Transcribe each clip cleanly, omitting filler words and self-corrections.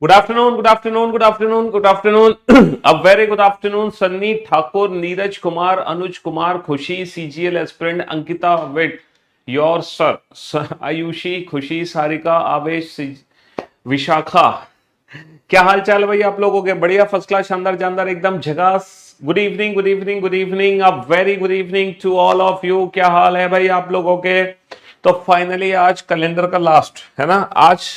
Good afternoon, good afternoon, good afternoon, good afternoon. A very good afternoon Sunny Thakur, Neeraj Kumar, Anuj Kumar, Khushi, CGL aspirant, Ankita wait, your sir, Ayushi, Khushi, Sarika, आवेश, विशाखा। क्या हाल चाल है भाई आप लोगों के? बढ़िया, फर्स्ट क्लास, शानदार जानदार, एकदम झकास। Good evening, good evening, good evening, a very good evening to all of you. क्या हाल है भाई आप लोगों के? तो फाइनली आज कैलेंडर का लास्ट है ना, आज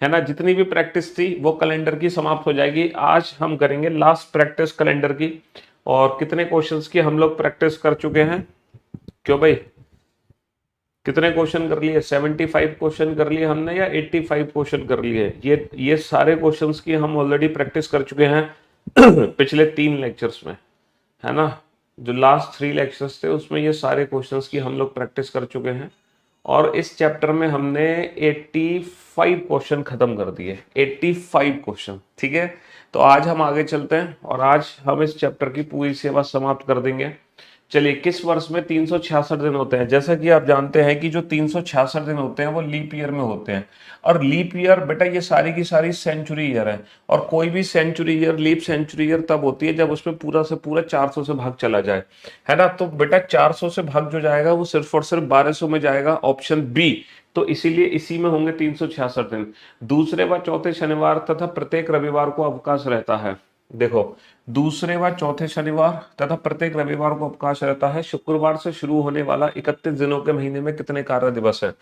है ना, जितनी भी प्रैक्टिस थी वो कैलेंडर की समाप्त हो जाएगी। आज हम करेंगे लास्ट प्रैक्टिस कैलेंडर की। और कितने क्वेश्चंस की हम लोग प्रैक्टिस कर चुके हैं? क्यों भाई, कितने क्वेश्चन कर लिए? 75 क्वेश्चन कर लिए हमने या 85 क्वेश्चन कर लिए? ये सारे क्वेश्चंस की हम ऑलरेडी प्रैक्टिस कर चुके हैं पिछले 3 लेक्चर्स में, है ना। जो लास्ट 3 लेक्चर्स थे उसमें ये सारे क्वेश्चंस की हम लोग प्रैक्टिस कर चुके हैं। और इस चैप्टर में हमने 85 क्वेश्चन खत्म कर दिए, 85 क्वेश्चन, ठीक है। तो आज हम आगे चलते हैं और आज हम इस चैप्टर की पूरी सेवा समाप्त कर देंगे। चलिए, किस वर्ष में 366 दिन होते हैं? जैसा कि आप जानते हैं कि जो 366 दिन होते हैं वो लीप ईयर में होते हैं। और लीप ईयर बेटा ये सारी की सारी सेंचुरी ईयर है। और कोई भी century year, leap century year तब होती है जब उसमें पूरा से पूरा 400 से भाग चला जाए, है ना। तो बेटा 400 से भाग जो जाएगा वो सिर्फ और सिर्फ 1200 में जाएगा, ऑप्शन बी। तो इसीलिए इसी में होंगे 366 दिन। दूसरे व चौथे शनिवार तथा प्रत्येक रविवार को अवकाश रहता है। देखो, दूसरे व चौथे शनिवार तथा प्रत्येक रविवार को अवकाश रहता है। शुक्रवार से शुरू होने वाला 31 दिनों के महीने में कितने कार्य दिवस है?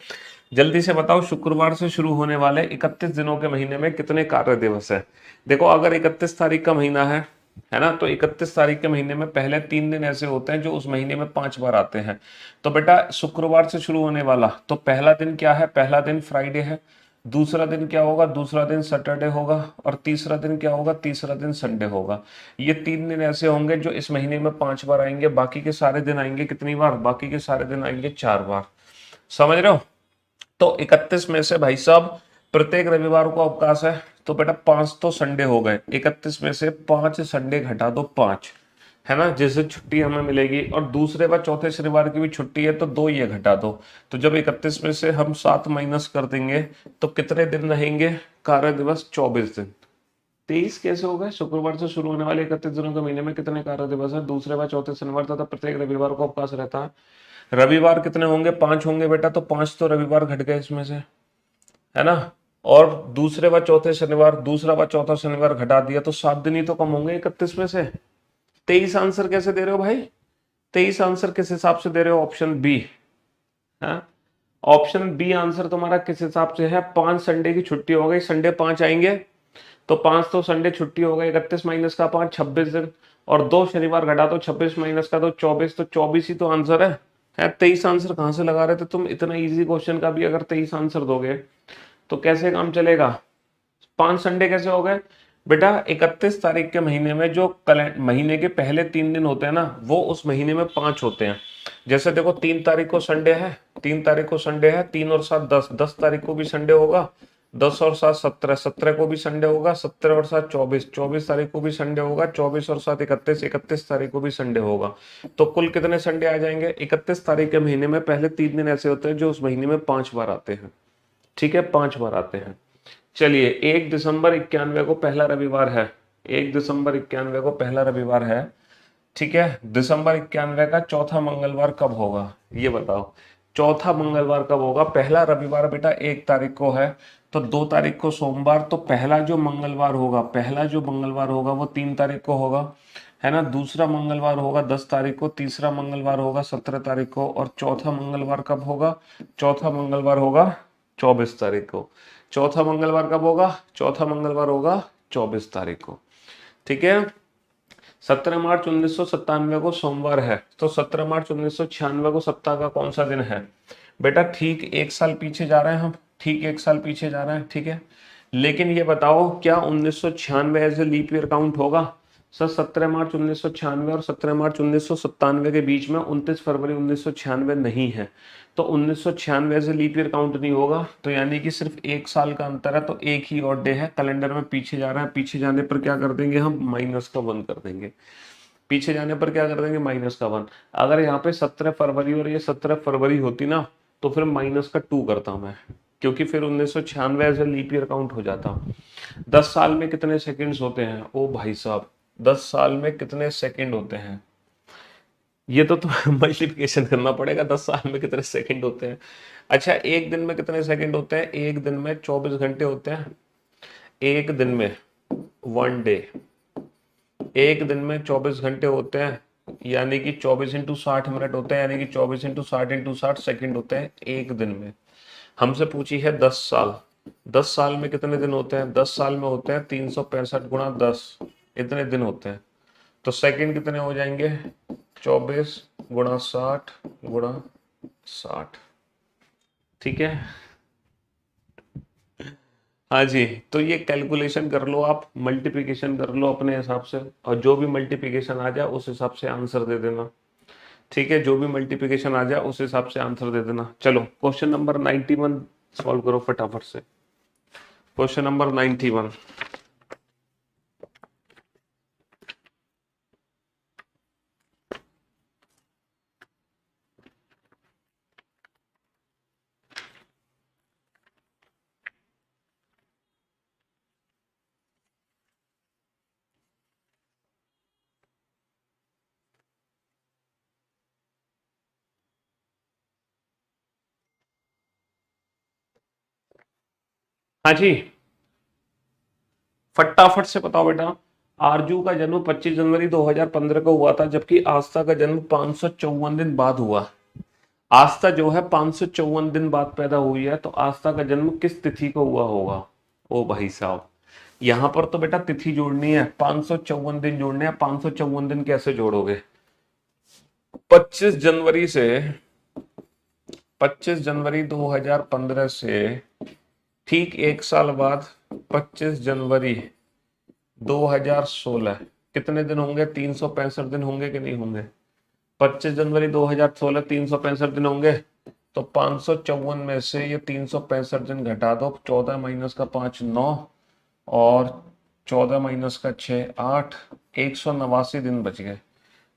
जल्दी से बताओ, शुक्रवार से शुरू होने वाले 31 दिनों के महीने में कितने कार्य दिवस है? देखो, अगर 31 तारीख का महीना है ना, तो 31 तारीख के महीने में पहले 3 दिन ऐसे होते हैं जो उस महीने में 5 बार आते हैं। तो बेटा शुक्रवार से शुरू होने वाला, तो पहला दिन क्या है? पहला दिन फ्राइडे है। दूसरा दिन क्या होगा? दूसरा दिन सैटरडे होगा। और तीसरा दिन क्या होगा? तीसरा दिन संडे होगा। ये 3 दिन ऐसे होंगे जो इस महीने में 5 बार आएंगे। बाकी के सारे दिन आएंगे कितनी बार? बाकी के सारे दिन आएंगे 4 बार। समझ रहे हो? तो 31 में से भाई साहब प्रत्येक रविवार को अवकाश है, तो बेटा 5 तो संडे हो गए। 31 में से 5 संडे घटा दो, 5, है ना, जिससे छुट्टी हमें मिलेगी। और दूसरे व चौथे शनिवार की भी छुट्टी है तो 2 ये घटा दो। तो जब 31 में से हम 7 माइनस कर देंगे तो कितने दिन रहेंगे कार्य दिवस? 24 दिन। 23 कैसे हो गए? शुक्रवार से शुरू होने वाले 31 दिनों के महीने में कितने कार्य दिवस है? दूसरे व चौथे शनिवार तथा प्रत्येक रविवार को अवकाश रहता है। रविवार कितने होंगे? 5 होंगे बेटा, तो 5 तो रविवार घट गए इसमें से, है ना। और दूसरे व चौथे शनिवार, दूसरा व चौथा शनिवार घटा दिया तो 7 दिन ही तो कम होंगे 31 में से। 23 आंसर कैसे दे रहे हो भाई? 23 आंसर किस हिसाब से दे रहे हो? ऑप्शन बी है। ऑप्शन बी आंसर तुम्हारा किस हिसाब से है? 5 संडे की छुट्टी हो गई, संडे 5 आएंगे तो 5 तो संडे छुट्टी हो गई, 31 माइनस का 5, 26 दिन। और 2 शनिवार घटा दो, 26 माइनस का तो 24, तो 24 ही तो आंसर है। 23 आंसर कहां से लगा रहे थे तुम? इतना इजी क्वेश्चन का भी अगर 23 आंसर दोगे तो कैसे काम चलेगा? 5 संडे कैसे हो गए बेटा? 31 तारीख के महीने में जो महीने के पहले 3 दिन होते हैं ना, वो उस महीने में 5 होते हैं। जैसे देखो, 3 तारीख को संडे है, 3 तारीख को संडे है, 3 और 7 10, 10 तारीख को भी संडे होगा, 10 और 7 17, 17 को भी संडे होगा, 17 और 7 24, 24 तारीख को भी संडे होगा, 24 और 7 31, 31 तारीख को भी संडे होगा। तो कुल कितने संडे आ जाएंगे? 31 तारीख के महीने में पहले 3 दिन ऐसे होते हैं जो उस महीने में 5 बार आते हैं, ठीक है, 5 बार आते हैं। चलिए, 1 दिसंबर 91 को पहला रविवार है। 1 दिसंबर 91 को पहला रविवार है, ठीक है। दिसंबर 91 का चौथा मंगलवार कब होगा? ये बताओ, चौथा मंगलवार कब होगा? पहला रविवार बेटा 1 तारीख को है, तो 2 तारीख को सोमवार, तो पहला जो मंगलवार होगा, पहला जो मंगलवार होगा वो 3 तारीख को होगा, है ना। दूसरा मंगलवार होगा 10 तारीख को, तीसरा मंगलवार होगा 17 तारीख को, और चौथा मंगलवार कब होगा? चौथा मंगलवार होगा 24 तारीख को। चौथा मंगलवार कब होगा? चौथा मंगलवार होगा 24 तारीख को, ठीक है। 17 मार्च 1997 को सोमवार है, तो 17 मार्च 1996 को सप्ताह का कौन सा दिन है? बेटा ठीक 1 साल पीछे जा रहे हैं हम, ठीक 1 साल पीछे जा रहे हैं, ठीक है। लेकिन ये बताओ, क्या 1996 as a leap year count होगा? सर, 17 मार्च 1996 और 17 मार्च 1997 के बीच में 29 फरवरी 1996 नहीं है, तो 1996 से लीप ईयर काउंट नहीं होगा। तो यानी कि सिर्फ 1 साल का अंतर है, तो एक ही और डे है, कैलेंडर में पीछे जा रहा है। पीछे जाने पर क्या कर देंगे हम? -1 कर देंगे। पीछे जाने पर क्या कर देंगे? -1। अगर यहाँ पे 17 फरवरी और ये 17 फरवरी होती ना, तो फिर -2 करता मैं, क्योंकि फिर 1996 as a leap year count हो जाता। 10 साल में कितने सेकंड्स होते हैं? ओ भाई साहब, 10 साल में कितने सेकंड होते हैं? ये तो मल्टीप्लिकेशन करना पड़ेगा। 10 साल में कितने सेकंड होते हैं? अच्छा, एक दिन में कितने सेकंड होते हैं? एक दिन में 24 घंटे होते हैं। एक दिन में 1 डे, एक दिन में 24 घंटे होते हैं, यानी कि 24 इंटू 60 मिनट होते हैं, यानी कि 24 इंटू 60 इंटू 60 सेकेंड होते हैं एक दिन में। हमसे पूछी है 10 साल। 10 साल में कितने दिन होते हैं? 10 साल में होते हैं 365 गुणा 10, इतने दिन होते हैं। तो सेकंड कितने हो जाएंगे? 24 गुणा 60 गुणा 60। ठीक है, हाँ जी। तो ये कैलकुलेशन कर लो आप, मल्टीप्लिकेशन कर लो अपने हिसाब से, और जो भी मल्टीप्लिकेशन आ जाए उस हिसाब से आंसर दे देना। ठीक है, जो भी मल्टीप्लिकेशन आ जाए उस हिसाब से आंसर दे देना। चलो क्वेश्चन नंबर 91 सॉल्व करो फटाफट से। Question number 91। हाँ जी, फटाफट से बताओ बेटा। आरजू का जन्म 25 जनवरी 2015 को हुआ था, जबकि आस्था का जन्म 554 दिन बाद हुआ। आस्था जो है 554 दिन बाद पैदा हुई है, तो आस्था का जन्म किस तिथि को हुआ होगा? ओ भाई साहब, यहां पर तो बेटा तिथि जोड़नी है, 554 दिन जोड़ने हैं। 554 दिन कैसे जोड़ोगे? 25 जनवरी से, 25 जनवरी 2015 से ठीक एक साल बाद 25 जनवरी 2016 कितने दिन होंगे? 365 दिन होंगे कि नहीं होंगे? 25 जनवरी 2016 365 दिन होंगे। तो 554 में से ये 365 दिन घटा दो। 14 माइनस का 5 9, और 14 माइनस का 6 8, 189 दिन बच गए।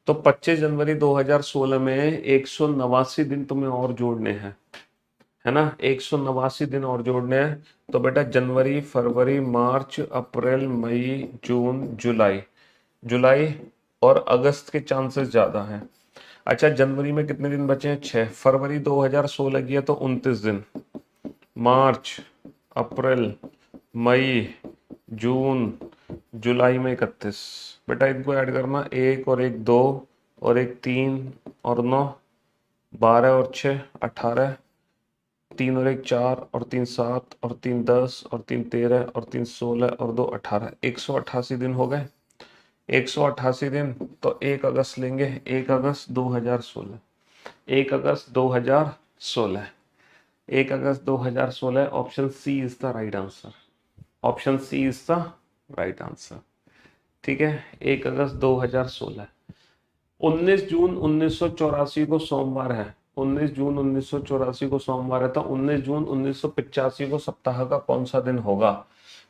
तो 25 जनवरी 2016 में 189 दिन तुम्हें और जोड़ने हैं, है ना? 189 दिन और जोड़ने हैं। तो बेटा जनवरी, फरवरी, मार्च, अप्रैल, मई, जून, जुलाई, जुलाई और अगस्त के चांसेस ज्यादा हैं। अच्छा, जनवरी में कितने दिन बचे हैं? 6। फरवरी 2016 की है तो 29 दिन। मार्च, अप्रैल, मई, जून, जुलाई में 31। बेटा इनको ऐड करना, 1 और 1 2 और 1 3 और 9, 12 और 6 18, 3 और 1 4 और 3 7 और 3 10 और 3 13 और 3 16 और 2 18, 188 दिन हो गए। 188 दिन। तो 1 अगस्त लेंगे, 1 अगस्त 2016, 1 अगस्त 2016, 1 अगस्त 2016। Option C is the right answer. Option C is the right answer. ठीक है, 1 अगस्त 2016। 19 जून 1984 को सोमवार है। 19 जून 1984 को सोमवार है, तो 19 जून 1985 को सप्ताह का कौन सा दिन होगा?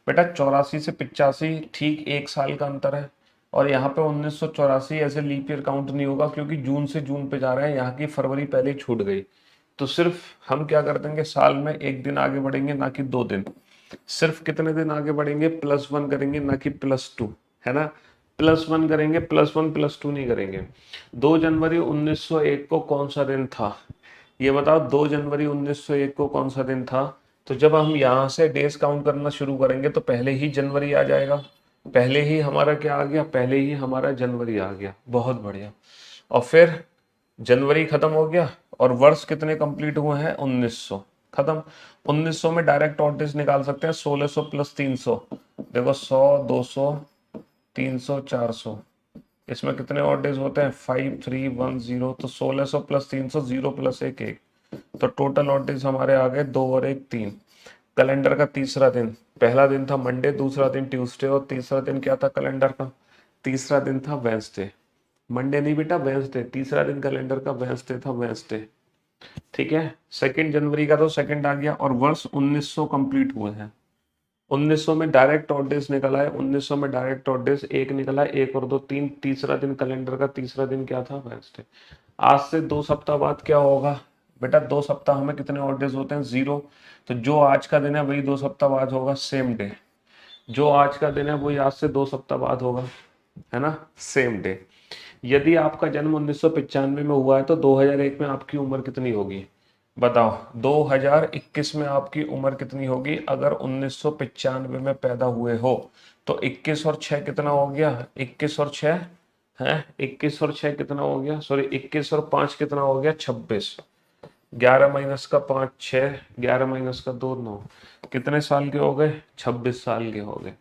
बेटा 84 से 85 ठीक एक साल का अंतर है, और यहाँ पे 1984 ऐसे लीप ईयर काउंट नहीं होगा, क्योंकि जून से जून पे जा रहे हैं, यहाँ की फरवरी पहले ही छूट गई। तो सिर्फ हम क्या कर देंगे, साल में एक दिन आगे बढ़ेंगे, ना कि 2 दिन। सिर्फ कितने दिन आगे बढ़ेंगे? +1 करेंगे, ना कि +2, है ना? +1 करेंगे, +1 +2 नहीं करेंगे। 2 जनवरी 1901 को कौन सा दिन था? ये बताओ, 2 जनवरी 1901 को कौन सा दिन था? तो जब हम यहाँ से डेज काउंट करना शुरू करेंगे तो पहले ही जनवरी आ जाएगा। पहले ही हमारा क्या आ गया? पहले ही हमारा जनवरी आ गया। बहुत बढ़िया। और फिर जनवरी खत्म हो गया, और वर्ष कितने कंप्लीट हुए हैं? 1900 खत्म। 1900 में डायरेक्ट ऑड डेज निकाल सकते हैं, 1600 + 300। देखो 100 200 300 400, इसमें कितने ऑड डेज होते हैं? 5 3 1 0। तो 1600 + 300, 0 + 1 1। तो टोटल ऑड डेज हमारे आ गए 2 और 1 3। कैलेंडर का तीसरा दिन, पहला दिन था मंडे, दूसरा दिन ट्यूसडे, और तीसरा दिन क्या था कैलेंडर का? तीसरा दिन था वेंसडे। मंडे नहीं बेटा, वेंसडे। तीसरा दिन कैलेंडर का वेंसडे था, वेंसडे। ठीक है, 2 जनवरी का तो सेकंड आ गया, और वर्ष 1900 कंप्लीट हुए हैं। 1900 में डायरेक्ट ऑड डेज निकला है। 1900 में डायरेक्ट ऑड डेज 1 निकला है, 1 और 2 3। तीसरा दिन कैलेंडर का तीसरा दिन क्या था? वेंसडे। आज से 2 सप्ताह बाद क्या होगा? बेटा 2 सप्ताह में कितने और डेज होते हैं? 0। तो जो आज का दिन है वही 2 सप्ताह बाद होगा, सेम डे। जो आज का दिन है वही आज से 2 सप्ताह बाद होगा, है ना, सेम डे। यदि आपका जन्म 1995 में हुआ है तो 2001 में आपकी उम्र कितनी होगी? बताओ, 2021 में आपकी उम्र कितनी होगी अगर 1995 में पैदा हुए हो? तो 21 और 6 कितना हो गया? 21 और 6 है, 21 और 6 कितना हो गया? सॉरी, 21 और 5 कितना हो गया? 26। 11 माइनस का 5 6, 11 माइनस का 2 9। कितने साल के हो गए? 26 साल के हो गए।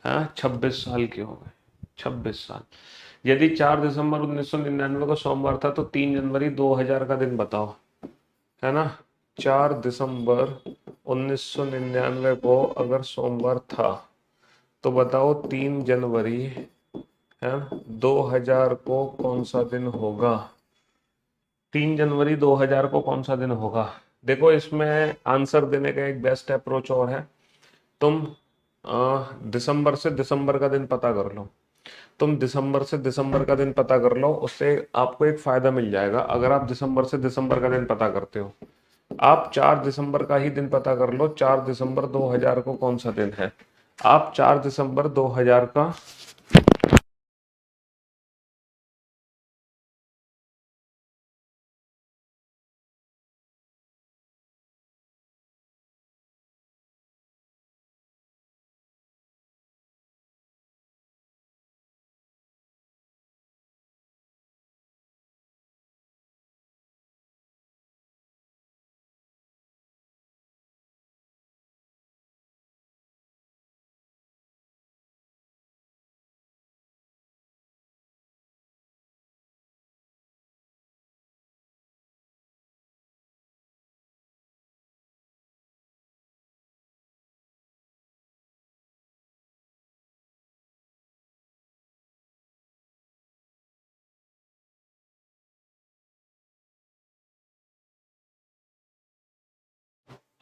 हाँ, 26 साल के हो गए, 26 साल। यदि 4 दिसंबर 1999 को सोमवार था तो 3 जनवरी 2000 का दिन बताओ, है ना। 4 दिसंबर 1999 को अगर सोमवार था तो बताओ 3 जनवरी है 2000 को कौन सा दिन होगा? 3 जनवरी 2000 को कौन सा दिन होगा? देखो, इसमें आंसर देने का एक बेस्ट अप्रोच और है। तुम दिसंबर से दिसंबर का दिन पता कर लो। तुम दिसंबर से दिसंबर का दिन पता कर लो, उससे आपको एक फायदा मिल जाएगा। अगर आप दिसंबर से दिसंबर का दिन पता करते हो, आप 4 दिसंबर का ही दिन पता कर लो। 4 दिसंबर 2000 को कौन सा दिन है? आप 4 दिसंबर 2000 का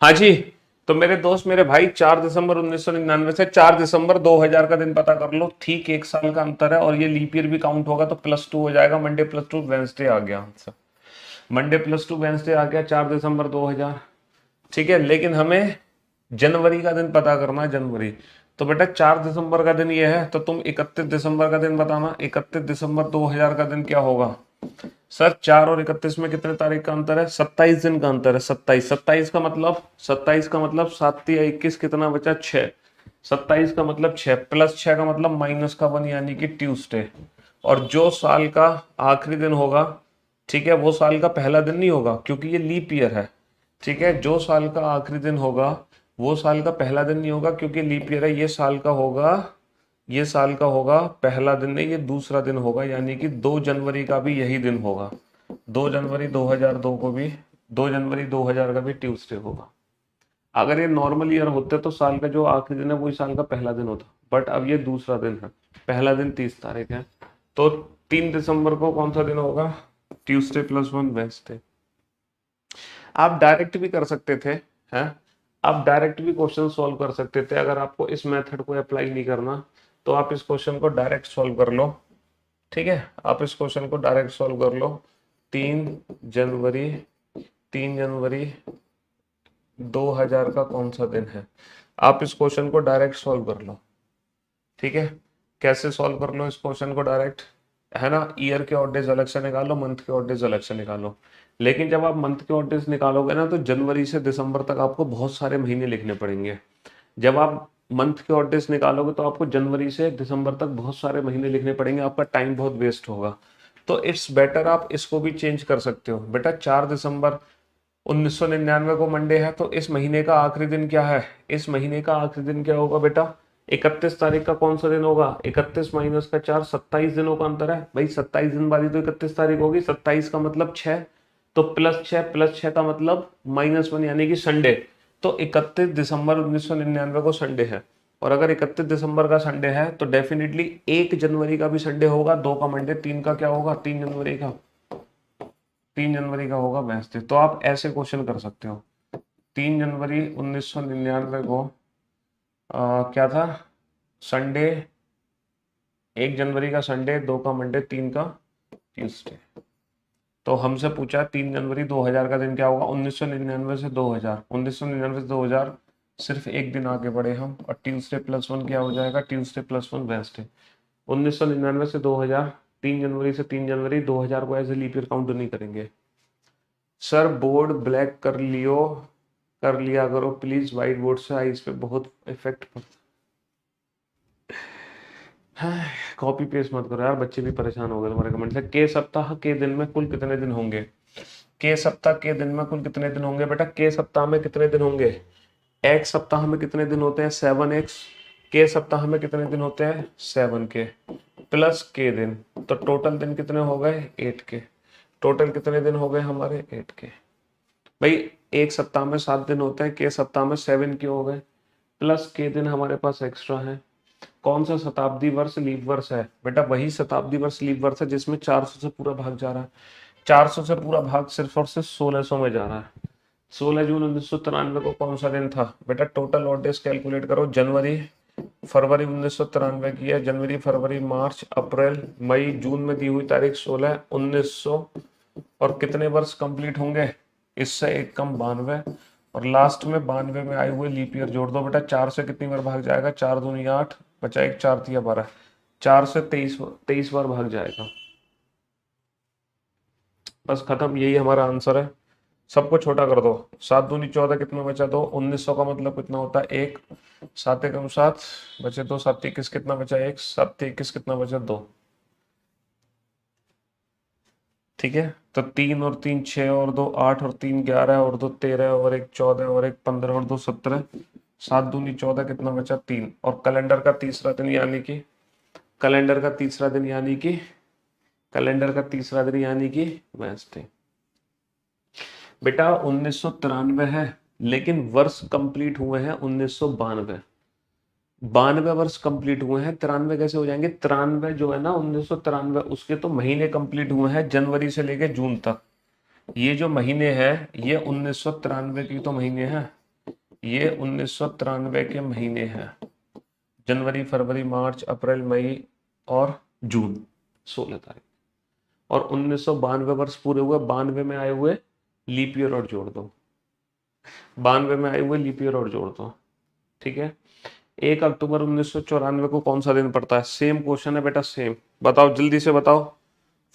हाँ जी। तो मेरे दोस्त, मेरे भाई, 4 दिसंबर 1999 से 4 दिसंबर 2000 का दिन पता कर लो। ठीक 1 साल का अंतर है और ये लीप ईयर भी काउंट होगा तो +2 हो जाएगा। मंडे +2 वेंसडे आ गया आंसर। मंडे +2 वेंसडे आ गया 4 दिसंबर 2000। ठीक है, लेकिन हमें जनवरी का दिन पता करना है, जनवरी। तो बेटा 4 दिसंबर का दिन ये है तो तुम 31 दिसंबर का दिन बताना। 31 दिसंबर 2000 का दिन क्या होगा? सर, 4 और 31 में कितने तारीख का अंतर है? 27 दिन का अंतर है। 27, 27 का मतलब, 27 का मतलब 7 या 21 कितना बचा? 6। 27 का मतलब 6 प्लस 6 का मतलब -1 यानी कि ट्यूसडे। और जो साल का आखिरी दिन होगा, ठीक है, वो साल का पहला दिन नहीं होगा क्योंकि ये लीप ईयर है। ठीक है, जो साल का आखिरी दिन होगा वो साल का पहला दिन नहीं होगा क्योंकि लीप ईयर है। ये साल का होगा, ये साल का होगा पहला दिन नहीं, ये दूसरा दिन होगा, यानी कि 2 जनवरी का भी यही दिन होगा। 2 जनवरी 2002 को भी, 2 जनवरी 2000 का भी ट्यूसडे होगा। अगर ये नॉर्मल ईयर होते तो साल का जो आखिरी दिन है वही साल का पहला दिन होता, बट अब ये दूसरा दिन है। पहला दिन 30 तारीख है। तो 3 दिसंबर को कौन सा दिन होगा? Tuesday +1 Wednesday. आप डायरेक्ट भी कर सकते थे, हैं? आप डायरेक्ट भी क्वेश्चन सॉल्व कर सकते थे। अगर आपको इस मेथड को अप्लाई नहीं करना तो आप इस क्वेश्चन को डायरेक्ट सॉल्व कर लो। ठीक है, आप इस क्वेश्चन को डायरेक्ट सॉल्व कर लो। 3 जनवरी, 3 जनवरी 2000 का कौन सा दिन है? आप इस क्वेश्चन को डायरेक्ट सॉल्व कर लो। ठीक है, कैसे सॉल्व कर लो इस क्वेश्चन को डायरेक्ट, है ना। ईयर के ऑड डेज अलग से निकालो, मंथ के ऑड डेज अलग से निकालो। लेकिन जब आप मंथ के ऑड डेज निकालोगे ना तो जनवरी से दिसंबर तक आपको बहुत सारे महीने लिखने पड़ेंगे। जब आप मंथ के ऑड डेज निकालोगे तो आपको जनवरी से दिसंबर तक बहुत सारे महीने लिखने पड़ेंगे, आपका टाइम बहुत वेस्ट होगा। तो इट्स बेटर आप इसको भी चेंज कर सकते हो। बेटा 4 दिसंबर 1999 को मंडे है तो इस महीने का आखिरी दिन क्या है? इस महीने का आखिरी दिन क्या होगा बेटा? 31 तारीख का कौन सा दिन होगा? 31 माइनस का 4, 27 दिनों का अंतर है भाई। 27 दिन बाद ही तो 31 तारीख होगी। 27 का मतलब 6, तो +6 का मतलब -1 यानी कि संडे। तो 31 दिसंबर 1999 को संडे है। और अगर 31 दिसंबर का संडे है तो डेफिनेटली 1 जनवरी का भी संडे होगा, 2 का मंडे, 3 का क्या होगा? 3 जनवरी का, 3 जनवरी का होगा वेंसडे। तो आप ऐसे क्वेश्चन कर सकते हो। 3 जनवरी 1999 को क्या था? संडे। 1 जनवरी का संडे, 2 का मंडे, 3 का ट्यूसडे। तो हमसे पूछा 3 जनवरी 2000 का दिन क्या होगा, 1999 से 2000, 1999 से 2000 सिर्फ एक दिन आगे बढ़े हम, और ट्यूसडे प्लस वन क्या हो जाएगा, ट्यूसडे प्लस वन वेंसडे। 1999 से 2000, 3 जनवरी से 3 जनवरी, 2000 को as a leap year count नहीं करेंगे। सर बोर्ड ब्लैक कर लिया करो प्लीज, व्हाइट बोर्ड से आईज पे बहुत इफेक्ट पड़ता है। कॉपी पेस्ट मत करो यार, बच्चे भी परेशान हो गए तुम्हारे कमेंट से। के सप्ताह के दिन में कुल कितने दिन होंगे, के सप्ताह के दिन में कुल कितने दिन होंगे बेटा, के सप्ताह में कितने दिन होंगे, एक सप्ताह में कितने दिन होते हैं 7x, के सप्ताह में कितने दिन होते हैं 7k प्लस के दिन, तो टोटल दिन कितने हो गए 8k। टोटल कितने दिन हो गए हमारे 8k। भाई एक सप्ताह में 7 दिन होते हैं, के सप्ताह में 7k हो गए, प्लस के दिन हमारे पास एक्स्ट्रा है। कौन सा शताब्दी वर्ष लीप वर्ष है बेटा, वही शताब्दी वर्ष लीप वर्ष है जिसमें 400 से पूरा भाग जा रहा है। 400 से पूरा भाग सिर्फ और सिर्फ 1600 में जा रहा है। 16 जून 1993 को कौन सा दिन था बेटा, टोटल ऑड डेज कैलकुलेट करो, जनवरी फरवरी 1993 की है, जनवरी फरवरी मार्च अप्रैल मई जून में दी हुई तारीख 16 1900, और कितने वर्ष कंप्लीट होंगे, इससे एक कम 92, और लास्ट में 92 में आए हुए लीप ईयर जोड़ दो बेटा। 4 से कितनी बार भाग जाएगा, 4 दूनी 8, बचा एक 4 तिया 12, 4 से 23 बार भाग जाएगा। बस खत्म, यही हमारा आंसर है। सबको छोटा कर दो, 7 दूनी 14 कितना बचा 2, 1900 का मतलब कितना होता है 1, 7 एकम 7 बचे 2, 7 21 कितना बचा 1, 7 21 कितना बचा 2। ठीक है, तो 3 और 3 6 और 2 8 और 3 11 और 2 13 और 1 14 और 1 15 और 2 17, 7 दूनी 14 कितना बचा 3, और कैलेंडर का तीसरा दिन यानी कि कैलेंडर का तीसरा दिन यानी कि कैलेंडर का तीसरा दिन यानी कि वेडनेसडे। बेटा 1993 है, लेकिन वर्ष कंप्लीट हुए हैं 1992, 92 वर्ष कंप्लीट हुए हैं, 93 कैसे हो जाएंगे, 93 जो है ना 1993 उसके तो महीने कंप्लीट हुए हैं जनवरी से लेके जून तक। ये जो महीने हैं ये 1993 की तो महीने हैं, ये 1993 के महीने हैं, जनवरी फरवरी मार्च अप्रैल मई और जून 16 तारीख, और 1992 वर्ष पूरे हुए, 92 में आए हुए लीप ईयर और जोड़ दो, 92 में आए हुए लीप ईयर और जोड़ दो। ठीक है, 1 अक्टूबर 1994 को कौन सा दिन पड़ता है, सेम क्वेश्चन है बेटा, सेम। बताओ जल्दी से बताओ,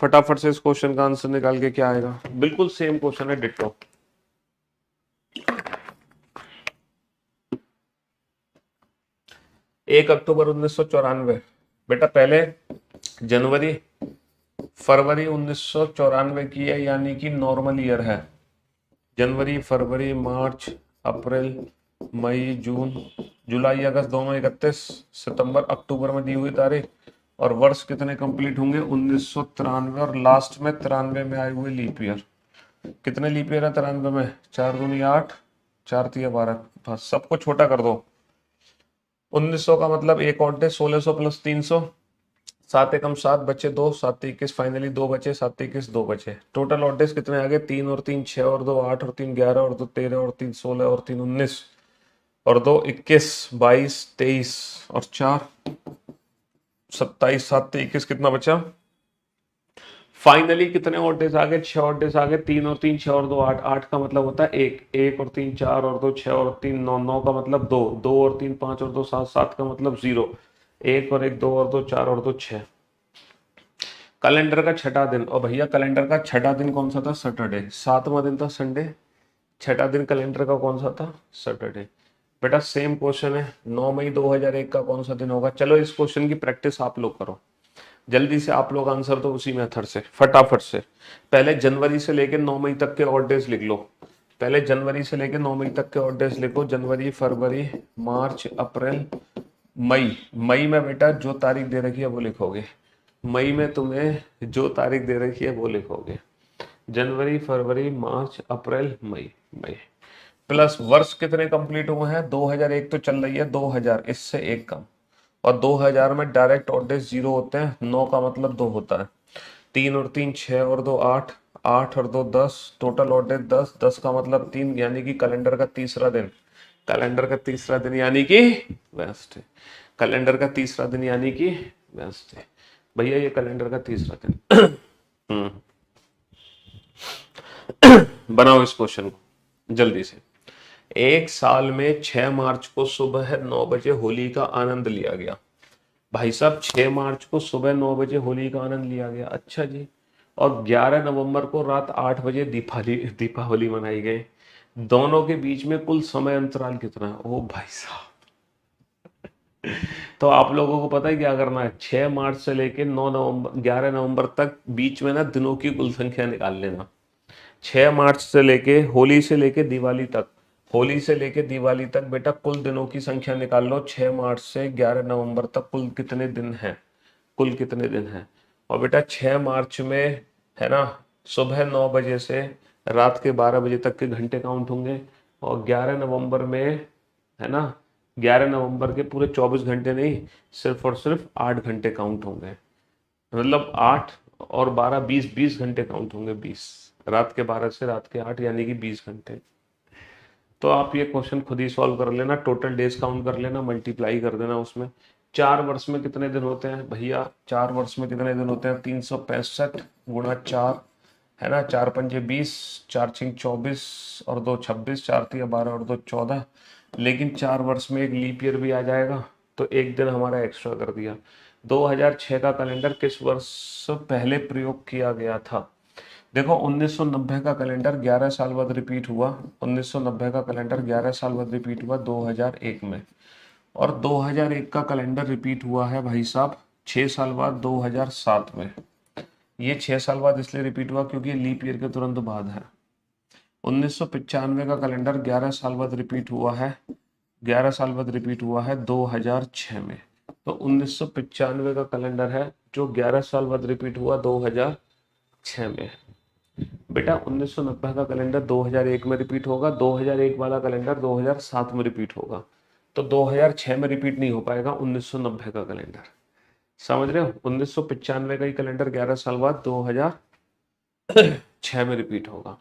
फटाफट से इस क्वेश्चन का आंसर निकाल के क्या आएगा, बिल्कुल सेम क्वेश्चन है डिट्टो। एक अक्टूबर 1994 बेटा, पहले जनवरी फरवरी 1994 की है, यानी कि नॉर्मल ईयर है, जनवरी फरवरी मार्च अप्रैल मई जून जुलाई अगस्त दोनों 31 सितंबर अक्टूबर में दी हुई तारीख, और वर्ष कितने कंप्लीट होंगे 1993, और लास्ट में 93 में आए हुए लीप ईयर। कितने लीप ईयर है 93 में, 4 दूनी 8, 4 तिया 12, बस सबको छोटा कर दो। 1900 का मतलब एक और डे, 1600 प्लस 300, 7 एकम 7 बचे 2, 7 21 फाइनली 2 बचे, 7 21 2 बचे। टोटल ऑड डेज कितने आ गए, 3 और 3 6 और 2 8 और 3 11 और 2 13 और 3 16 और 3 19 और 2 21 22 23 और 4 27, 7 21 कितना बचा, फाइनली कितने ऑड डेज आ गए, 6 ऑड डेज आ गए, 3 और 3 6 और 2 8, 8 का मतलब होता है 1, 1 और 3 4 और 2 6 और 3 9, 9 का मतलब 2, 2 और 3 5 और 2 7, 7 का मतलब 0, 1 और 1 2 और 2 4 और 2 6। कैलेंडर का छठा दिन, और भैया कैलेंडर का छठा दिन कौन सा था, सैटरडे, सातवां दिन था संडे, छठा दिन कैलेंडर का कौन सा था, सैटरडे। बेटा सेम क्वेश्चन है, 9 मई 2001 का कौन सा दिन होगा। चलो इस क्वेश्चन की प्रैक्टिस आप लोग करो, जल्दी से आप लोग आंसर दो उसी मेथड से, फटाफट से। पहले जनवरी से लेके 9 मई तक के ऑड डेज लिख लो, पहले जनवरी से लेके 9 मई तक के ऑड डेज लिखो, जनवरी फरवरी मार्च अप्रैल मई। मई में बेटा जो तारीख दे रखी है वो लिखोगे, मई में तुम्हें जो तारीख दे रखी है वो लिखोगे, जनवरी फरवरी मार्च अप्रैल मई, मई प्लस वर्ष कितने कंप्लीट हुए हैं, 2001 तो चल रही है, 2000 इससे एक कम, और 2000 में डायरेक्ट ऑड डेज 0 होते हैं, 9 का मतलब 2 होता है, 3 और 3 6 और 2 8, 8 और 2 10, टोटल ऑड डेज 10, 10 का मतलब 3, यानी कि कैलेंडर का तीसरा दिन, कैलेंडर का तीसरा दिन यानी कि वेडनेसडे, कैलेंडर का तीसरा दिन यानी कि वेडनेसडे। भैया ये कैलेंडर का तीसरा दिन बनाओ इस क्वेश्चन को जल्दी से। एक साल में 6 मार्च को सुबह 9 बजे होली का आनंद लिया गया। भाई साहब 6 मार्च को सुबह 9 बजे होली का आनंद लिया गया, अच्छा जी। और 11 नवंबर को रात 8 बजे दीपावली मनाई गई। दोनों के बीच में कुल समय अंतराल कितना है? ओ भाई साहब, तो आप लोगों को पता है क्या करना है? 6 मार्च से लेके 9 नवंबर 11 नवंबर तक बीच में ना दिनों की कुल संख्या निकाल लेना। 6 मार्च से लेके होली से लेके दिवाली तक, होली से लेके दिवाली तक बेटा कुल दिनों की संख्या निकाल लो। 6 मार्च से 11 नवंबर तक कुल कितने दिन हैं? कुल कितने दिन हैं? और बेटा 6 मार्च में है ना, सुबह 9 बजे से रात के 12 बजे तक के घंटे काउंट होंगे। और 11 नवंबर में है ना, 11 नवंबर के पूरे 24 घंटे नहीं, सिर्फ और सिर्फ 8 घंटे काउंट होंगे। मतलब 8 और 12 20 घंटे काउंट होंगे। 20 रात के 12 से रात के 8 यानी कि 20 घंटे। तो आप ये क्वेश्चन खुद ही सॉल्व कर लेना, टोटल डेज काउंट कर लेना, मल्टीप्लाई कर देना उसमें। 4 वर्ष में कितने दिन होते हैं भैया? 4 वर्ष में कितने दिन होते हैं? 365 गुणा 4 है ना, 4 पंजे 20, 4 छिंग 24 और 2 26, 4 तिया 12 और 2 14। लेकिन 4 वर्ष में एक लीप ईयर भी आ जाएगा, तो एक दिन हमारा एक्स्ट्रा कर दिया। 2006 का कैलेंडर किस वर्ष पहले प्रयोग किया गया था? देखो 1990 का कैलेंडर 11 साल बाद रिपीट हुआ। 1990 का कैलेंडर 11 साल बाद रिपीट हुआ 2001 में। और 2001 का कैलेंडर रिपीट हुआ है भाई साहब 6 साल बाद 2007 में। ये 6 साल बाद इसलिए रिपीट हुआ क्योंकि लीप ईयर के तुरंत बाद है। 1995 का कैलेंडर 11 साल बाद रिपीट हुआ है, 11 साल बाद रिपीट हुआ है 2006 में। तो 1995 का कैलेंडर है जो 11 साल बाद रिपीट हुआ 2006 में। बेटा 1990 का कैलेंडर 2001 में रिपीट होगा, 2001 वाला कैलेंडर 2007 में रिपीट होगा। तो 2006 में रिपीट नहीं हो पाएगा 1990 का कैलेंडर, समझ रहे हो? 1995 का ही कैलेंडर 11 साल बाद 2006 में रिपीट होगा।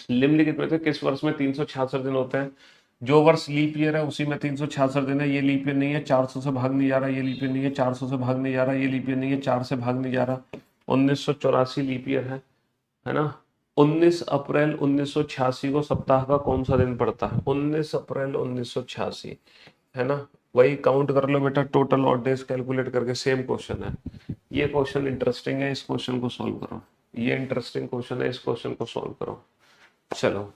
निम्नलिखित में से किस वर्ष में 366 दिन होते हैं? जो वर्ष लीप ईयर है उसी में 366 दिन है। ये लीप ईयर नहीं है, 400 से भाग नहीं जा रहा। ये लीप ईयर नहीं है, 400 से भाग नहीं जा रहा। ये लीप ईयर नहीं है, 4 से भाग नहीं जा रहा। 1984 लीप ईयर है ना। 19 अप्रैल 1986 को सप्ताह का कौन सा दिन पड़ता है? 19 अप्रैल 1986 है ना। वही काउंट कर लो बेटा, टोटल ऑड डेज कैलकुलेट करके। सेम क्वेश्चन है ये, क्वेश्चन इंटरेस्टिंग है, इस क्वेश्चन को सॉल्व करो। ये इंटरेस्टिंग क्वेश्चन है, इस क्वेश्चन को सॉल्व करो। चलो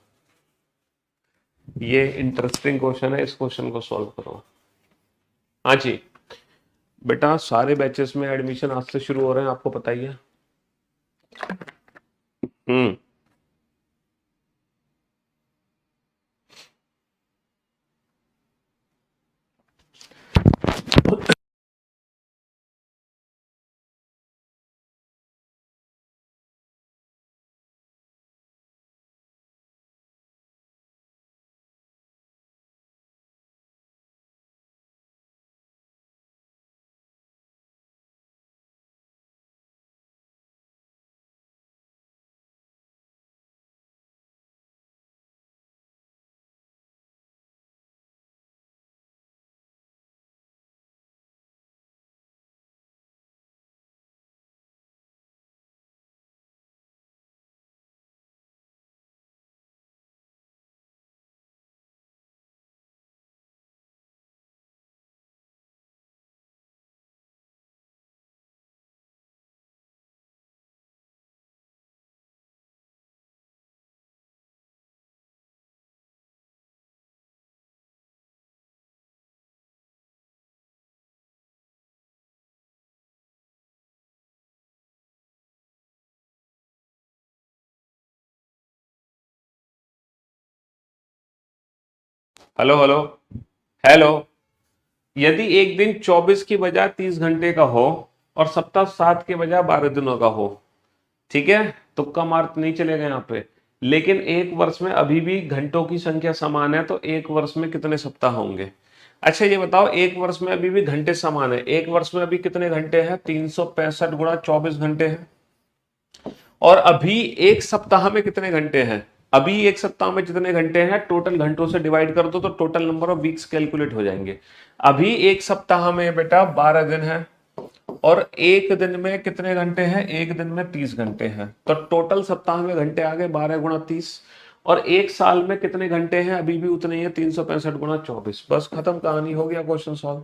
ये इंटरेस्टिंग क्वेश्चन है, इस क्वेश्चन को सॉल्व करो। हाँ जी बेटा, सारे बैचेस में एडमिशन आज से शुरू हो रहे हैं, आपको पता ही है। हम्म हेलो हेलो हेलो। यदि एक दिन 24 की बजाय 30 घंटे का हो और सप्ताह 7 के बजाय 12 दिनों का हो, ठीक है, तुक्का मार नहीं चलेगा यहाँ पे। लेकिन एक वर्ष में अभी भी घंटों की संख्या समान है, तो एक वर्ष में कितने सप्ताह होंगे? अच्छा ये बताओ, एक वर्ष में अभी भी घंटे समान है, एक वर्ष में अभी कितने घंटे हैं? 365 गुणा 24 घंटे हैं। और अभी एक सप्ताह में कितने घंटे हैं? अभी एक सप्ताह में जितने घंटे हैं टोटल घंटों से डिवाइड कर दो तो total number of weeks calculate हो जाएंगे। अभी एक सप्ताह में बेटा 12 दिन है, और एक दिन में कितने घंटे हैं? एक दिन में 30 घंटे हैं। तो टोटल सप्ताह में घंटे आ गए 12 गुणा 30। और एक साल में कितने घंटे हैं, अभी भी उतने ही है, 365 गुणा 24। बस खत्म, कहानी हो गया, क्वेश्चन सॉल्व।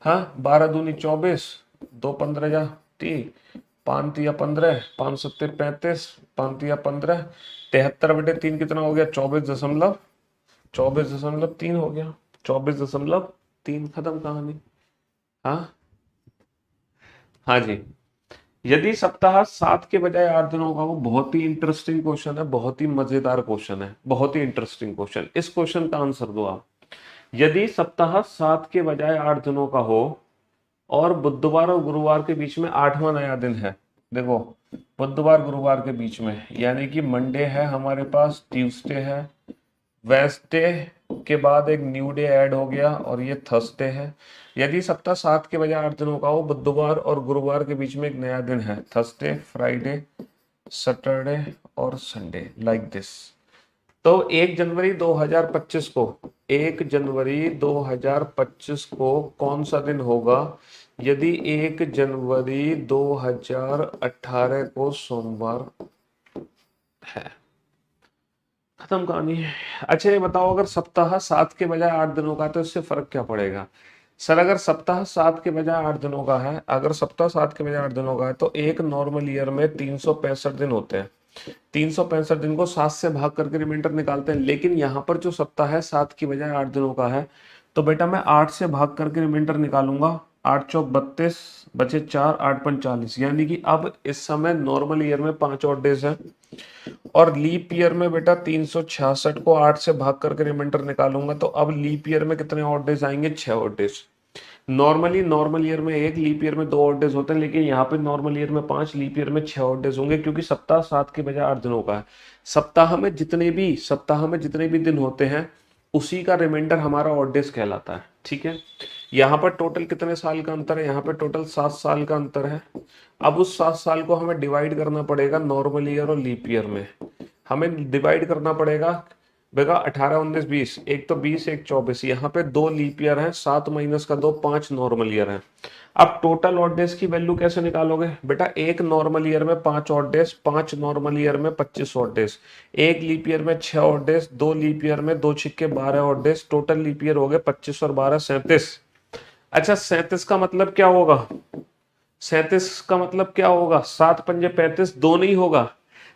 हाँ, 12 दूनी 24, 2 15 जा 30, 5 तिया 15, 5 सत्ते 35, 5 तिया 15, 73/3 कितना हो गया, 24.3 हो गया, 24.3, खत्म कहानी। हाँ हाँ जी। यदि सप्ताह 7 के बजाय 8 दिन होगा, वो बहुत ही इंटरेस्टिंग क्वेश्चन है, बहुत ही मजेदार क्वेश्चन है, बहुत ही इंटरेस्टिंग क्वेश्चन। इस क्वेश्चन का आंसर दो आप। यदि सप्ताह 7 के बजाय 8 दिनों का हो और बुधवार और गुरुवार के बीच में 8वां नया दिन है, देखो बुधवार गुरुवार के बीच में, यानी कि मंडे है हमारे पास, ट्यूसडे है, वेंसडे के बाद एक न्यू डे ऐड हो गया और ये थर्सडे है। यदि सप्ताह 7 के बजाय 8 दिनों का हो, बुधवार और गुरुवार के बीच में एक नया दिन है, थर्सडे, फ्राइडे, सैटरडे और संडे, लाइक दिस। तो 1 जनवरी 2025 को, 1 जनवरी 2025 को कौन सा दिन होगा? यदि 1 जनवरी 2018 को सोमवार है, खत्म कहानी है। अच्छा ये बताओ, अगर सप्ताह 7 के बजाय 8 दिनों का है, तो इससे फर्क क्या पड़ेगा? सर अगर सप्ताह 7 के बजाय 8 दिनों का है, अगर सप्ताह 7 के बजाय 8 दिनों का है, तो एक नॉर्मल ईयर में 365 दिन होते हैं। 365 दिन को 7 से भाग करके रिमाइंडर निकालते हैं, लेकिन यहाँ पर जो सप्ताह है 7 की बजाय 8 दिनों का है, तो बेटा मैं 8 से भाग करके रिमाइंडर निकालूंगा। 8 चौक 32, बचे 4, 8 पंच 40, यानी कि अब इस समय नॉर्मल ईयर में 5 और डेज है, और लीप ईयर में बेटा 366 को 8 से भाग करके रिमाइंडर निकालूंगा, तो अब लीप ईयर में कितने और डेज आएंगे? 6 और डेज। नॉर्मली नॉर्मल ईयर में 1, लीप ईयर में 2 और डेज होते हैं, लेकिन यहाँ पे नॉर्मल ईयर में 5, लीप ईयर में 6 और डेज होंगे, क्योंकि सप्ताह 7 के बजाय 8 दिनों का है। सप्ताह में जितने भी दिन होते हैं, उसी का रिमाइंडर हमारा ऑड डेज कहलाता है। ठीक है, यहाँ पर टोटल कितने साल का अंतर है? यहाँ पे टोटल 7 साल का अंतर है। अब उस 7 साल को हमें डिवाइड करना पड़ेगा नॉर्मल ईयर और लीप ईयर में। हमें डिवाइड करना पड़ेगा बेगा 18 19 20, एक तो 20 एक 24, यहाँ पे 2 लीप ईयर है, 7 माइनस का 2, 5 नॉर्मल ईयर है। अब टोटल ऑड डेज की वैल्यू कैसे निकालोगे बेटा? एक नॉर्मल ईयर में 5 ऑड डेज, 5 नॉर्मल ईयर में 25 ऑड डेज, एक लीप ईयर में 6 ऑड डेज, 2 लीप ईयर में 2 छिक्के 12 odd days, total leap year हो गए 25 और 12 37। अच्छा 37 का मतलब क्या होगा? 37 का मतलब क्या होगा? 7 पंजे 35, 2 नहीं होगा,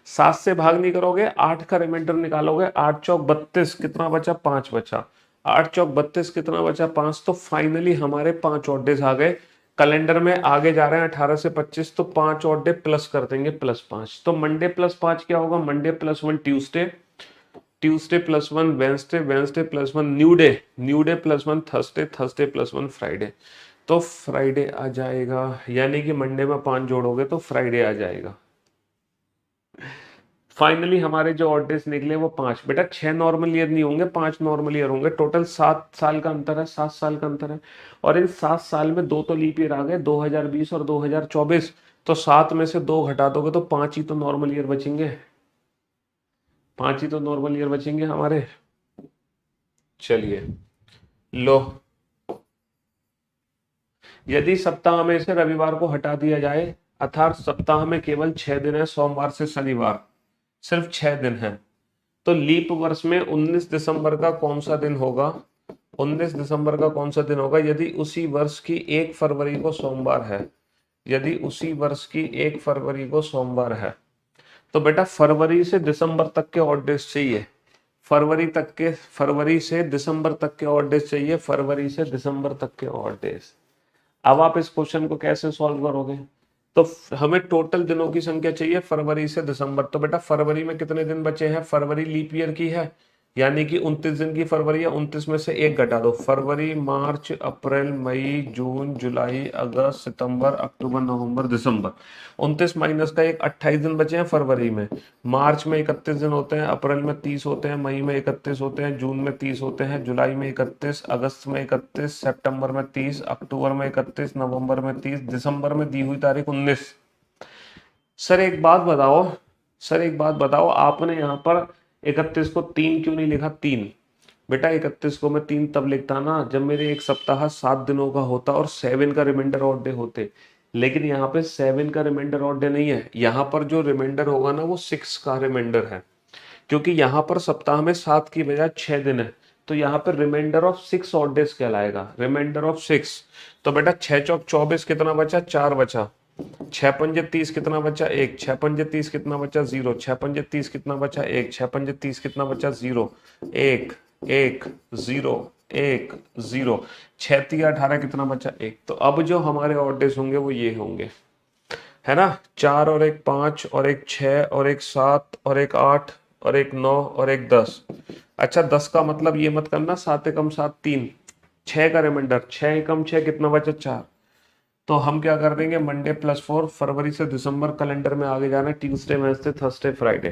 7 से भाग नहीं करोगे, 8 का रिमाइंडर निकालोगे, 8 चौक 32, कितना बचा? 5 बचा। 8 चौक 32, कितना बचा? 5। तो फाइनली हमारे 5 ऑड डेज आ गए। कैलेंडर में आगे जा रहे हैं 18 से 25, तो 5 ऑड डे प्लस कर देंगे, +5। तो मंडे +5 क्या होगा? Monday +1 Tuesday, Tuesday +1 Wednesday, Wednesday +1 new day, new day +1 Thursday, Thursday +1 Friday. तो फ्राइडे आ जाएगा, यानी कि मंडे में 5 जोड़ोगे तो फ्राइडे आ जाएगा। फाइनली हमारे जो ऑड डेज निकले वो 5। बेटा 6 नॉर्मल ईयर नहीं होंगे, 5 नॉर्मल ईयर होंगे। टोटल 7 साल का अंतर है, 7 साल का अंतर है। और इन 7 साल में 2 तो लीप ईयर आ गए, 2020 और 2024। तो 7 में से 2 घटा दोगे तो 5 ही तो नॉर्मल ईयर बचेंगे, 5 ही तो नॉर्मल ईयर बचेंगे हमारे। चलिए लो, यदि सप्ताह में से रविवार को हटा दिया जाए, अर्थात सप्ताह में केवल 6 दिन है, सोमवार से शनिवार, सिर्फ 6 दिन है, तो लीप वर्ष में 19 दिसंबर का कौन सा दिन होगा? 19 दिसंबर का कौन सा दिन होगा यदि उसी वर्ष की 1 फरवरी को सोमवार है? यदि उसी वर्ष की 1 फरवरी को सोमवार है, तो बेटा फरवरी से दिसंबर तक के ऑड डेज चाहिए, फरवरी से दिसंबर तक के ऑड डेज चाहिए, फरवरी से दिसंबर तक के ऑड डेज। अब आप इस क्वेश्चन को कैसे सॉल्व करोगे? तो हमें टोटल दिनों की संख्या चाहिए फरवरी से दिसंबर। तो बेटा फरवरी में कितने दिन बचे हैं? फरवरी लीप ईयर की है, यानी कि 29 दिन की फरवरी है, 29 में से 1 घटा दो। फरवरी, मार्च, अप्रैल, मई, जून, जुलाई, अगस्त, सितंबर, अक्टूबर, नवंबर, दिसंबर। 29 माइनस का 1, 28 दिन बचे हैं फरवरी में। मार्च में 31 दिन होते हैं, अप्रैल में 30 होते हैं, मई में 31 होते हैं, जून में 30 होते हैं, जुलाई में 31, अगस्त में 31, सितंबर में 30, अक्टूबर में 31, नवंबर में 30, दिसंबर में दी हुई तारीख 19। सर एक बात बताओ, आपने यहाँ पर 31 को 3 क्यों नहीं लिखा? 3 बेटा 31 को मैं 3 तब लिखता ना जब मेरे एक सप्ताह 7 दिनों का होता और 7 का रिमाइंडर ऑड डे होते, लेकिन यहाँ पे 7 का रिमाइंडर ऑड डे नहीं है, यहाँ पर जो रिमाइंडर होगा ना वो 6 का रिमाइंडर है। क्योंकि यहाँ पर सप्ताह में 7 की बजाय 6 दिन है, तो यहाँ पर रिमाइंडर ऑफ 6 ऑड डेज कहलाएगा, रिमाइंडर ऑफ 6। तो बेटा 6 चौक 24 कितना बचा, 4 बचा। 6 पंजे 30 कितना बचा, 1। 6 पंजे 30 कितना बचा, 0। 6 पंजे 30 कितना बचा, 1। 6 पंजे 30 कितना बचा, 0। 1 1 0 1 0। 6 3 18 कितना बचा, 1। तो अब जो हमारे ऑड डेज होंगे वो ये होंगे, है ना, 4 और एक 5 और एक 6 और एक 7 और एक 8 और एक 9 और एक 10। अच्छा 10 का मतलब ये मत करना 7 एकम 7 3, 6 का रिमाइंडर, 6 एकम 6 कितना बचा, 4। तो हम क्या कर देंगे, मंडे +4, फरवरी से दिसंबर कैलेंडर में आगे जाना है, Tuesday Wednesday Thursday Friday,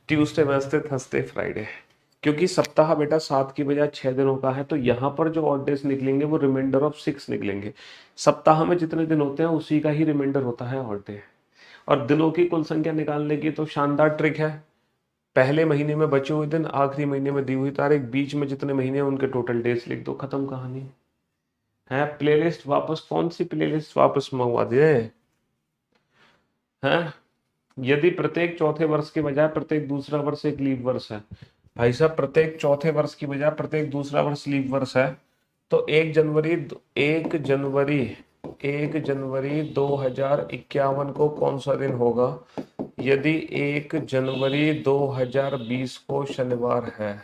Tuesday Wednesday Thursday Friday. क्योंकि सप्ताह बेटा 7 की बजाय 6 दिनों का है, तो यहाँ पर जो ऑड डेज निकलेंगे वो रिमाइंडर ऑफ 6 निकलेंगे। सप्ताह में जितने दिन होते हैं उसी का ही रिमाइंडर होता है ऑड डे। और दिनों की कुल संख्या निकालने की तो शानदार ट्रिक है, पहले महीने में बचे हुए दिन, आखिरी महीने में दी हुई तारीख, बीच में जितने महीने हैं उनके टोटल डेज लिख दो, खत्म कहानी है। प्लेलिस्ट वापस, कौन सी प्लेलिस्ट वापस मंगवा दिए हैं? यदि प्रत्येक चौथे वर्ष के बजाय प्रत्येक दूसरा वर्ष एक लीप वर्ष है, भाई साहब प्रत्येक चौथे वर्ष की बजाय प्रत्येक दूसरा वर्ष लीप वर्ष है, तो 1 जनवरी 2051 को कौन सा दिन होगा? यदि 1 जनवरी 2020 को शनिवार है,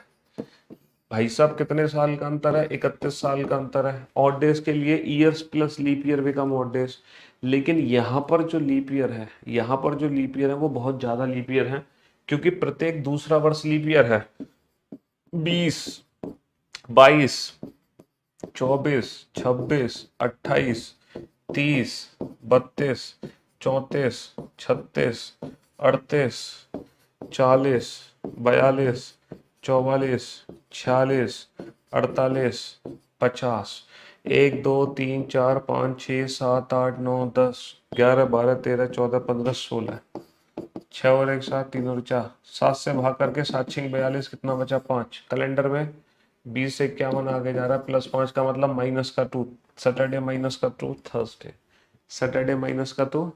भाई साहब कितने साल का अंतर है? 31 साल का अंतर है। ऑड डेज के लिए years plus leap year become odd days. लेकिन यहाँ पर जो लीप ईयर है, यहाँ पर जो लीप ईयर है वो बहुत ज्यादा लीप ईयर है, क्योंकि प्रत्येक दूसरा वर्ष लीप ईयर है। 20 22 24 26 28 30 32 34 36 38 40 42 44 46 48 50। 1 2 3 4 5 6 7 8 9 10 11 12 13 14 15 16। 6 और 1 7, 3 और 4, 7 से भाग करके 7 6 42 कितना बचा, 5। कैलेंडर में 20 से 51 आगे जा रहा है, +5 का मतलब -2, Saturday -2 Thursday, Saturday -2।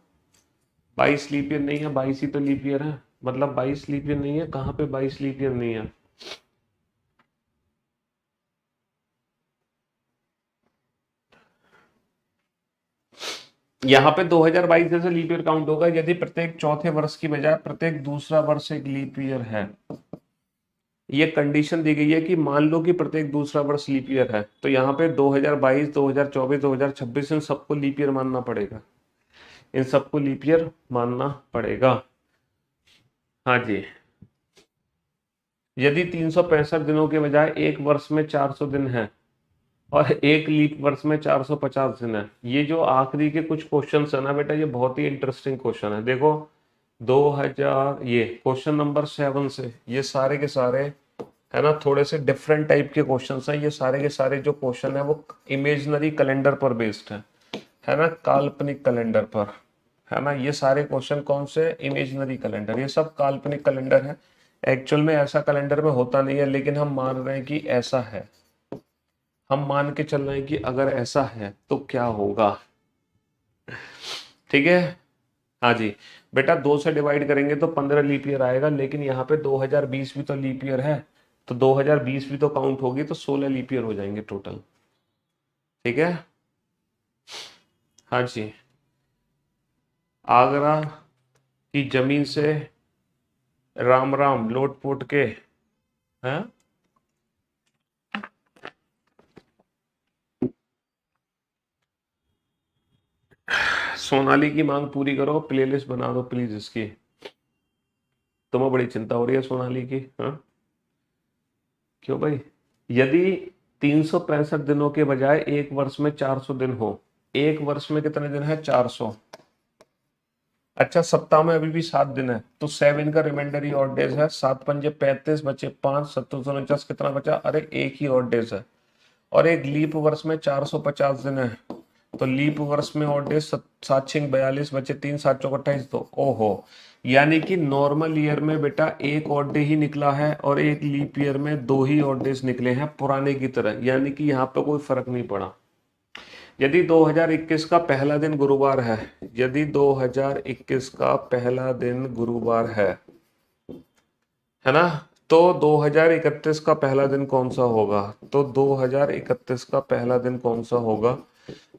22 leap year नहीं है, 22 ही तो लीप ईयर है, मतलब 22 लीप ईयर नहीं है, कहाँ पे 22 लीप ईयर नहीं है? यहाँ पे 2022 जैसे लीप ईयर काउंट होगा यदि प्रत्येक चौथे वर्ष की बजाय प्रत्येक दूसरा वर्ष एक लीप ईयर है। ये कंडीशन दी गई है कि मान लो कि प्रत्येक दूसरा वर्ष लीप ईयर है, तो यहाँ पे 2022 2024 2026 इन सबको लीप ईयर मानना पड़ेगा, इन सबको लीप ईयर मानना पड़ेगा। हाँ जी, यदि 365 दिनों के बजाय एक वर्ष में 400 दिन है और एक लीप वर्ष में 450 दिन है, ये जो आखिरी के कुछ क्वेश्चन है ना बेटा, ये बहुत ही इंटरेस्टिंग क्वेश्चन है। देखो 2000, ये क्वेश्चन नंबर 7 से ये सारे के सारे है ना, थोड़े से डिफरेंट टाइप के क्वेश्चन हैं। ये सारे के सारे जो क्वेश्चन है वो इमेजिनरी कैलेंडर पर बेस्ड है ना, काल्पनिक कैलेंडर पर, है ना। ये सारे क्वेश्चन कौन से? इमेजिनरी कैलेंडर, ये सब काल्पनिक कैलेंडर है। एक्चुअल में ऐसा कैलेंडर में होता नहीं है, लेकिन हम मान रहे हैं कि ऐसा है, हम मान के चल रहे हैं कि अगर ऐसा है तो क्या होगा, ठीक है। हाँ जी बेटा, 2 से डिवाइड करेंगे तो 15 लीप ईयर आएगा, लेकिन यहाँ पे 2020 भी तो लीप ईयर है, तो 2020 भी तो काउंट होगी, तो 16 लीप ईयर हो जाएंगे टोटल, ठीक है। हाँ जी, आगरा की जमीन से राम राम लोट पोट के हैं। सोनाली की मांग पूरी करो, प्लेलिस्ट बना दो प्लीज इसकी। तुम्हें बड़ी चिंता हो रही है सोनाली की, हाँ? क्यों भाई? यदि 365 दिनों के बजाय एक वर्ष में 400 दिन हो, एक वर्ष में कितने दिन है? 400। अच्छा सप्ताह में अभी भी 7 दिन है, तो 7 का रिमाइंडर ही ऑड डेज है। 7 पंजे 35 बचे 5, 749 कितना बचा? अरे एक ही ऑड डेज है, और एक लीप वर्ष में 450 दिन है, तो लीप वर्ष में ऑड डेज 7 6 42 बचे 3, 7 चौक 28। तो ओहो, यानी कि नॉर्मल ईयर में बेटा एक ऑड डे ही निकला है और एक लीप ईयर में 2 ही ऑड डेज निकले हैं पुराने की तरह, यानी कि यहाँ पे कोई फर्क नहीं पड़ा। यदि 2021 का पहला दिन गुरुवार है, यदि 2021 का पहला दिन गुरुवार है ना। तो 2031 का पहला दिन कौन सा होगा? तो 2031 का पहला दिन कौन सा होगा?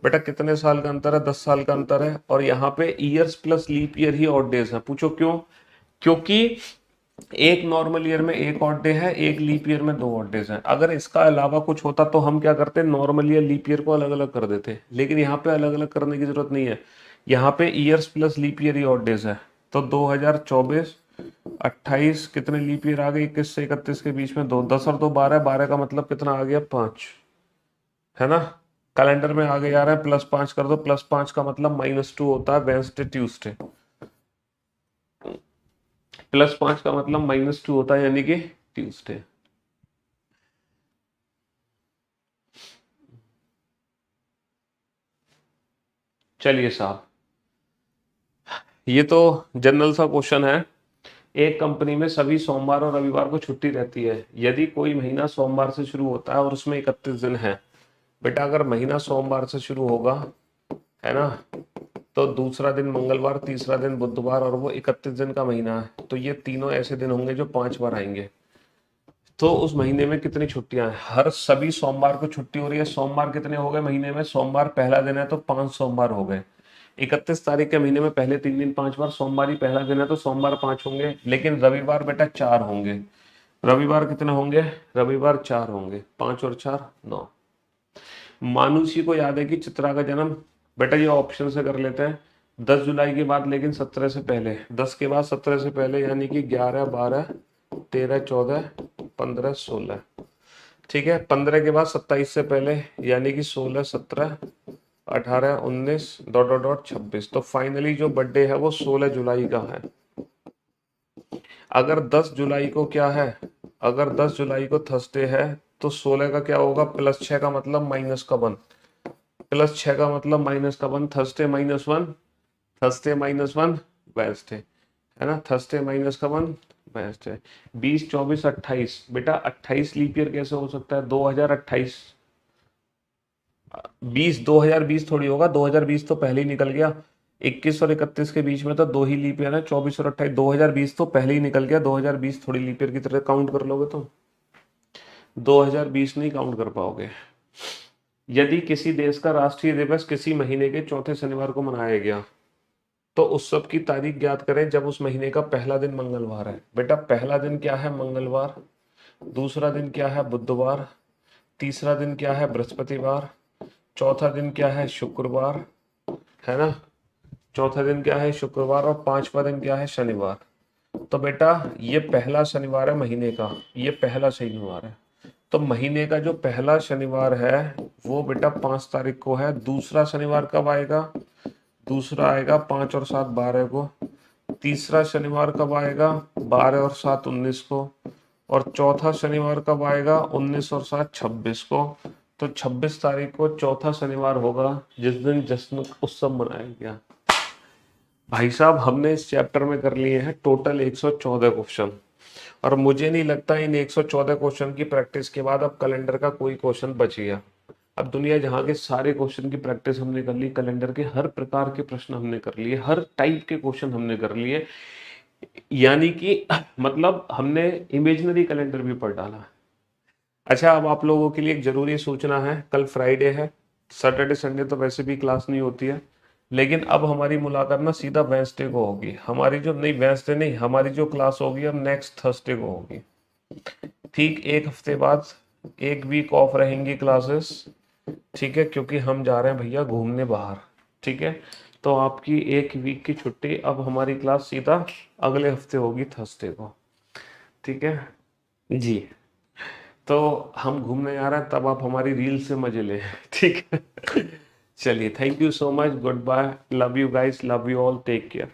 बेटा कितने साल का अंतर है? 10 साल का अंतर है। और यहाँ पे ईयर्स प्लस लीप ईयर ही ऑड डेज है। पूछो क्यों? क्योंकि एक नॉर्मल ईयर में एक ऑड डे है, एक लीप ईयर में दो ऑड डेज हैं। अगर इसका अलावा कुछ होता तो हम क्या करते? नॉर्मल ईयर लीप ईयर को अलग अलग कर देते, लेकिन यहाँ पे अलग अलग करने की जरूरत नहीं है। यहाँ पे ईयर्स प्लस लीप ईयर ही ऑड डेज है। तो 2024 28 कितने लीप ईयर आ गए? 21 से 31 के बीच में दो, 10 और 2 12, 12 का मतलब कितना आ गया? 5, है ना। कैलेंडर में आगे जा रहा है, +5 कर दो, +5 का मतलब -2 होता है वेंसडे ट्यूसडे। +5 का मतलब -2 होता है, यानी कि ट्यूसडे। चलिए साहब, ये तो जनरल सा क्वेश्चन है। एक कंपनी में सभी सोमवार और रविवार को छुट्टी रहती है। यदि कोई महीना सोमवार से शुरू होता है और उसमें 31 दिन है। बेटा अगर महीना सोमवार से शुरू होगा, है ना, तो दूसरा दिन मंगलवार, तीसरा दिन बुधवार, और वो 31 दिन का महीना है, तो ये तीनों ऐसे दिन होंगे जो 5 बार आएंगे। तो उस महीने में कितनी छुट्टियां हैं? हर सभी सोमवार को छुट्टी हो रही है। सोमवार कितने हो गए महीने में? सोमवार पहला दिन है तो 5 सोमवार हो गए। 31 तारीख के महीने में पहले 3 दिन 5 बार, सोमवार ही पहला दिन है तो सोमवार 5 होंगे। लेकिन रविवार बेटा 4 होंगे। रविवार कितने होंगे? रविवार 4 होंगे। 5 और 4 9। मानुषी को याद है कि चित्रा का जन्म, बेटा ये ऑप्शन से कर लेते हैं, 10 जुलाई के बाद, लेकिन 17 से पहले। 10 के बाद 17 से पहले, यानी कि 11 12 13 14 15 16। ठीक है। 15 के बाद 27 से पहले, यानी कि 16 17 18 19 डॉट डॉट डॉट 26। तो फाइनली जो बर्थडे है वो 16 जुलाई का है। अगर 10 जुलाई को क्या है? अगर 10 जुलाई को थर्सडे है तो 16 का क्या होगा? +6 का मतलब -1, +6 का मतलब -1, थर्सडे -1, थर्सडे -1 वेंसडे, है ना। Thursday -1 Wednesday. 20 24 28। बेटा 28 लीप ईयर कैसे हो सकता है? 2028 20 2020 थोड़ी होगा, 2020 तो पहले ही निकल गया। 21 और 31 के बीच में तो 2 ही लीप ईयर है, 24 और 28। 2020 तो पहले ही निकल गया, 2020 थोड़ी लीप ईयर की तरह काउंट कर लोगे तो 2020 नहीं काउंट कर पाओगे। यदि किसी देश का राष्ट्रीय दिवस किसी महीने के चौथे शनिवार को मनाया गया, तो उस सब की तारीख ज्ञात करें जब उस महीने का पहला दिन मंगलवार है। बेटा पहला दिन क्या है? मंगलवार। दूसरा दिन क्या है? बुधवार। तीसरा दिन क्या है? बृहस्पतिवार। चौथा दिन क्या है? शुक्रवार, है ना। चौथा दिन क्या है? शुक्रवार। और पांचवा दिन क्या है? शनिवार। तो बेटा ये पहला शनिवार है महीने का, ये पहला शनिवार है। तो महीने का जो पहला शनिवार है वो बेटा 5 तारीख को है। दूसरा शनिवार कब आएगा? दूसरा आएगा 5 और 7 12 को। तीसरा शनिवार कब आएगा? 12 और 7 19 को। और चौथा शनिवार कब आएगा? 19 और 7 26 को। तो 26 तारीख को चौथा शनिवार होगा, जिस दिन जश्न उत्सव मनाया गया। भाई साहब हमने इस चैप्टर में कर लिए हैं टोटल 114 क्वेश्चन, और मुझे नहीं लगता इन 114 क्वेश्चन की प्रैक्टिस के बाद अब कैलेंडर का कोई क्वेश्चन बच गया। अब दुनिया जहाँ के सारे क्वेश्चन की प्रैक्टिस हमने कर ली, कैलेंडर के हर प्रकार के प्रश्न हमने कर लिए, हर टाइप के क्वेश्चन हमने कर लिए, यानी कि मतलब हमने इमेजिनरी कैलेंडर भी पढ़ डाला। अच्छा, अब आप लोगों के लिए एक जरूरी सूचना है, कल फ्राइडे है, सैटरडे संडे तो वैसे भी क्लास नहीं होती है, लेकिन अब हमारी मुलाकात ना सीधा वेंसडे को होगी। हमारी जो नहीं, वेंसडे नहीं, हमारी जो क्लास होगी अब नेक्स्ट थर्सडे को होगी। ठीक एक हफ्ते बाद, एक वीक ऑफ रहेंगी क्लासेस, ठीक है, क्योंकि हम जा रहे हैं भैया घूमने बाहर। ठीक है, तो आपकी एक वीक की छुट्टी, अब हमारी क्लास सीधा अगले हफ्ते होगी थर्सडे को। ठीक है जी। तो हम घूमने जा रहे हैं, तब आप हमारी रील से मजे लें। ठीक है। चलिए, thank you so much, goodbye, love you guys, love you all, take care.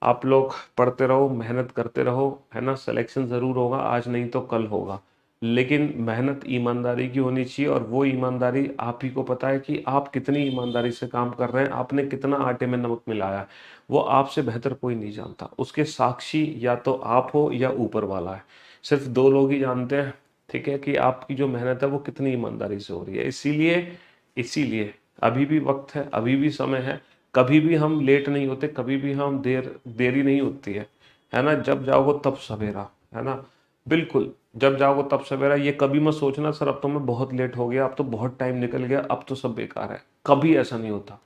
आप लोग पढ़ते रहो, मेहनत करते रहो, है ना। सिलेक्शन ज़रूर होगा, आज नहीं तो कल होगा, लेकिन मेहनत ईमानदारी की होनी चाहिए। और वो ईमानदारी आप ही को पता है कि आप कितनी ईमानदारी से काम कर रहे हैं, आपने कितना आटे में नमक मिलाया है, वो आपसे बेहतर कोई नहीं जानता। उसके साक्षी या तो आप हो या ऊपर वाला है, सिर्फ दो लोग ही जानते हैं। ठीक है, कि आपकी जो मेहनत है वो कितनी ईमानदारी से हो रही है। इसीलिए इसीलिए अभी भी वक्त है, अभी भी समय है, कभी भी हम लेट नहीं होते, कभी भी हम देरी नहीं होती है ना। जब जाओगे तब सवेरा, है ना। बिल्कुल, जब जाओगे तब सवेरा। ये कभी मत सोचना सर अब तो मैं बहुत लेट हो गया, अब तो बहुत टाइम निकल गया, अब तो सब बेकार है। कभी ऐसा नहीं होता।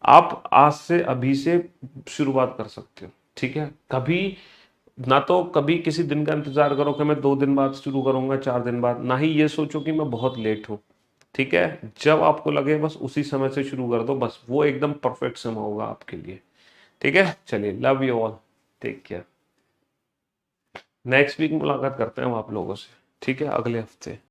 आप आज से अभी से शुरुआत कर सकते हो, ठीक है? कभी ना तो कभी किसी दिन का इंतजार करो कि मैं 2 दिन बाद शुरू करूंगा, 4 दिन बाद, ना ही ये सोचो कि मैं बहुत लेट हूँ, ठीक है? जब आपको लगे बस उसी समय से शुरू कर दो, बस वो एकदम परफेक्ट समय होगा आपके लिए, ठीक है? चलिए, love you all, take care. Next week मुलाकात करते हैं हम आप लोगों से, ठीक है? अगले हफ्ते।